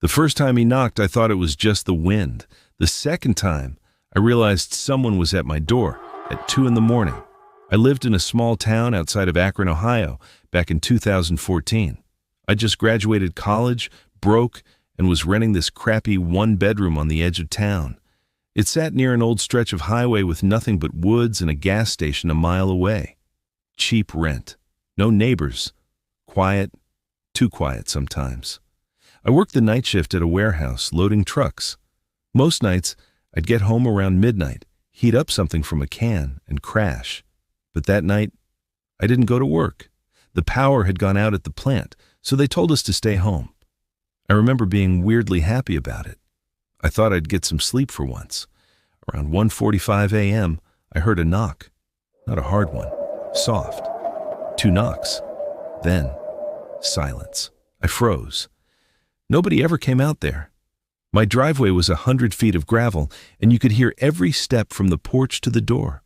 The first time he knocked, I thought it was just the wind. The second time, I realized someone was at my door at 2 in the morning. I lived in a small town outside of Akron, Ohio, back in 2014. I just graduated college, broke, and was renting this crappy one-bedroom on the edge of town. It sat near an old stretch of highway with nothing but woods and a gas station a mile away. Cheap rent. No neighbors. Quiet. Too quiet sometimes. I worked the night shift at a warehouse, loading trucks. Most nights, I'd get home around midnight, heat up something from a can, and crash. But that night, I didn't go to work. The power had gone out at the plant, so they told us to stay home. I remember being weirdly happy about it. I thought I'd get some sleep for once. Around 1:45 a.m., I heard a knock. Not a hard one, soft. 2 knocks. Then, silence. I froze. Nobody ever came out there. My driveway was 100 feet of gravel, and you could hear every step from the porch to the door.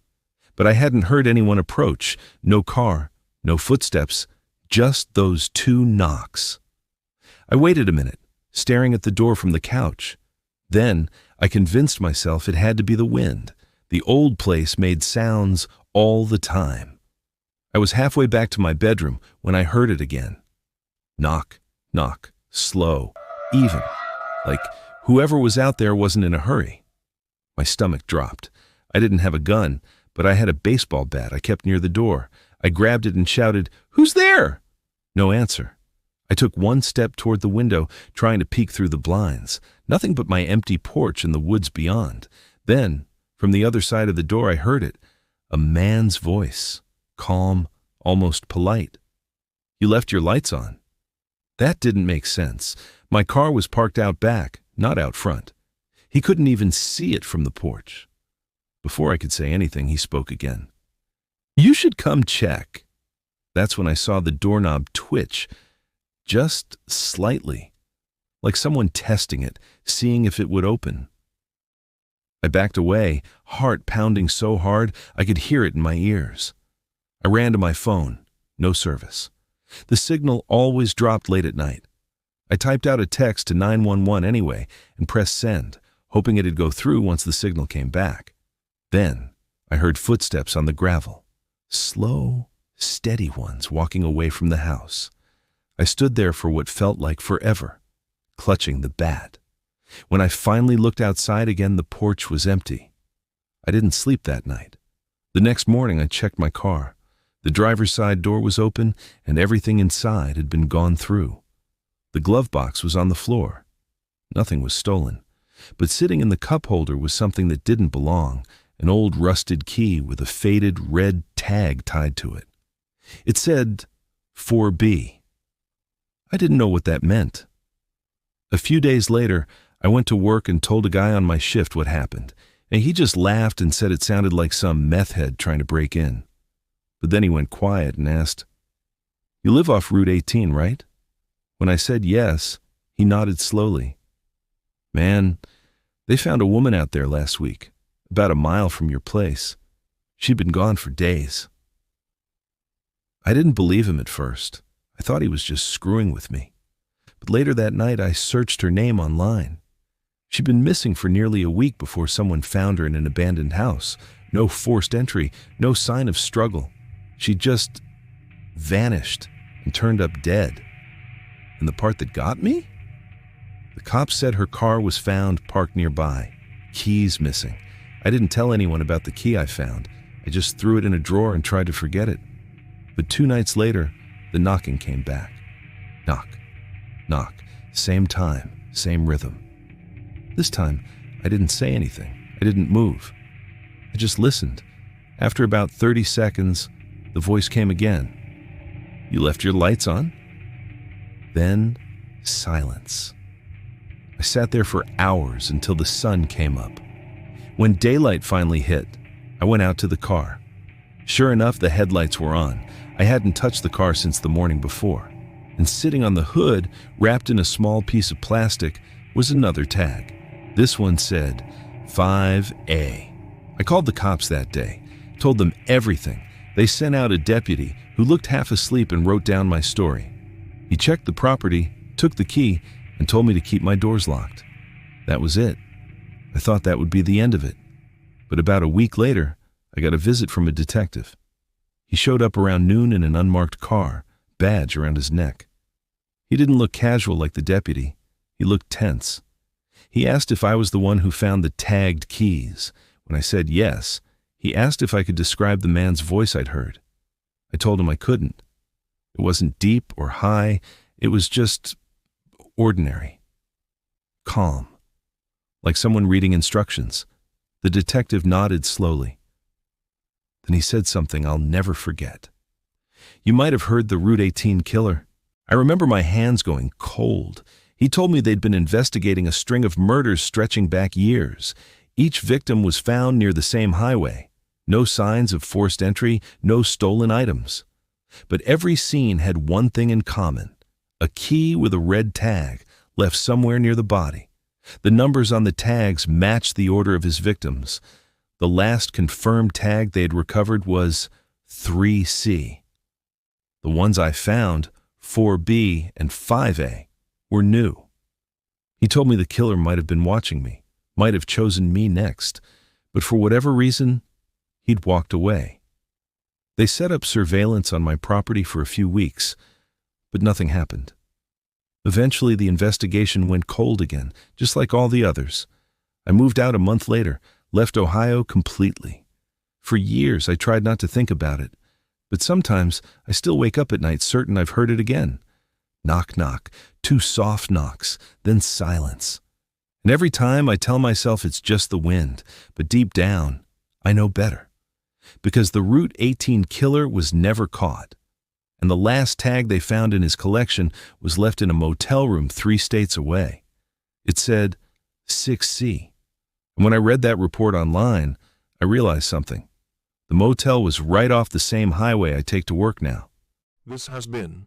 But I hadn't heard anyone approach. No car, no footsteps, just those 2 knocks. I waited a minute, staring at the door from the couch. Then I convinced myself it had to be the wind. The old place made sounds all the time. I was halfway back to my bedroom when I heard it again. Knock, knock, slow, even, like whoever was out there wasn't in a hurry. My stomach dropped. I didn't have a gun, but I had a baseball bat I kept near the door. I grabbed it and shouted, "Who's there?" No answer. I took 1 step toward the window, trying to peek through the blinds. Nothing but my empty porch and the woods beyond. Then, from the other side of the door, I heard it. A man's voice. Calm, almost polite. "You left your lights on." That didn't make sense. My car was parked out back, not out front. He couldn't even see it from the porch. Before I could say anything, he spoke again. "You should come check." That's when I saw the doorknob twitch, just slightly, like someone testing it, seeing if it would open. I backed away, heart pounding so hard I could hear it in my ears. I ran to my phone. No service. The signal always dropped late at night. I typed out a text to 911 anyway and pressed send, hoping it'd go through once the signal came back. Then I heard footsteps on the gravel. Slow, steady ones walking away from the house. I stood there for what felt like forever, clutching the bat. When I finally looked outside again, the porch was empty. I didn't sleep that night. The next morning, I checked my car. The driver's side door was open, and everything inside had been gone through. The glove box was on the floor. Nothing was stolen, but sitting in the cup holder was something that didn't belong, an old rusted key with a faded red tag tied to it. It said 4B. I didn't know what that meant. A few days later, I went to work and told a guy on my shift what happened, and he just laughed and said it sounded like some meth head trying to break in. But then he went quiet and asked, "You live off Route 18, right?" When I said yes, he nodded slowly. "Man, they found a woman out there last week, about a mile from your place. She'd been gone for days." I didn't believe him at first. I thought he was just screwing with me. But later that night, I searched her name online. She'd been missing for nearly a week before someone found her in an abandoned house. No forced entry, no sign of struggle. She just vanished and turned up dead. And the part that got me? The cops said her car was found parked nearby. Keys missing. I didn't tell anyone about the key I found. I just threw it in a drawer and tried to forget it. But 2 nights later, the knocking came back. Knock, knock, same time, same rhythm. This time, I didn't say anything. I didn't move. I just listened. After about 30 seconds, the voice came again. "You left your lights on?" Then, silence. I sat there for hours until the sun came up. When daylight finally hit, I went out to the car. Sure enough, the headlights were on. I hadn't touched the car since the morning before. And sitting on the hood, wrapped in a small piece of plastic, was another tag. This one said, 5A. I called the cops that day, told them everything. They sent out a deputy who looked half asleep and wrote down my story. He checked the property, took the key, and told me to keep my doors locked. That was it. I thought that would be the end of it. But about a week later, I got a visit from a detective. He showed up around noon in an unmarked car, badge around his neck. He didn't look casual like the deputy. He looked tense. He asked if I was the one who found the tagged keys. When I said yes, he asked if I could describe the man's voice I'd heard. I told him I couldn't. It wasn't deep or high. It was just ordinary. Calm. Like someone reading instructions. The detective nodded slowly. Then he said something I'll never forget. You might have heard the Route 18 killer. I remember my hands going cold. He told me they'd been investigating a string of murders stretching back years. Each victim was found near the same highway. No signs of forced entry, no stolen items. But every scene had one thing in common: a key with a red tag left somewhere near the body. The numbers on the tags matched the order of his victims. The last confirmed tag they had recovered was 3C. The ones I found, 4B and 5A, were new. He told me the killer might have been watching me, might have chosen me next, but for whatever reason, he'd walked away. They set up surveillance on my property for a few weeks, but nothing happened. Eventually, the investigation went cold again, just like all the others. I moved out a month later, left Ohio completely. For years, I tried not to think about it, but sometimes I still wake up at night certain I've heard it again. Knock, knock, 2 soft knocks, then silence. And every time I tell myself it's just the wind, but deep down, I know better. Because the Route 18 killer was never caught. And the last tag they found in his collection was left in a motel room 3 states away. It said 6C. And when I read that report online, I realized something. The motel was right off the same highway I take to work now. This has been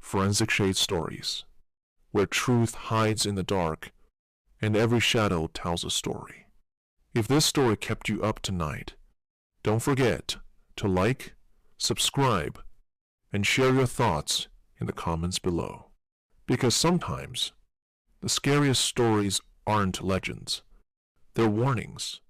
Forensic Shade Stories, where truth hides in the dark and every shadow tells a story. If this story kept you up tonight, don't forget to like, subscribe, and share your thoughts in the comments below. Because sometimes the scariest stories aren't legends, they're warnings.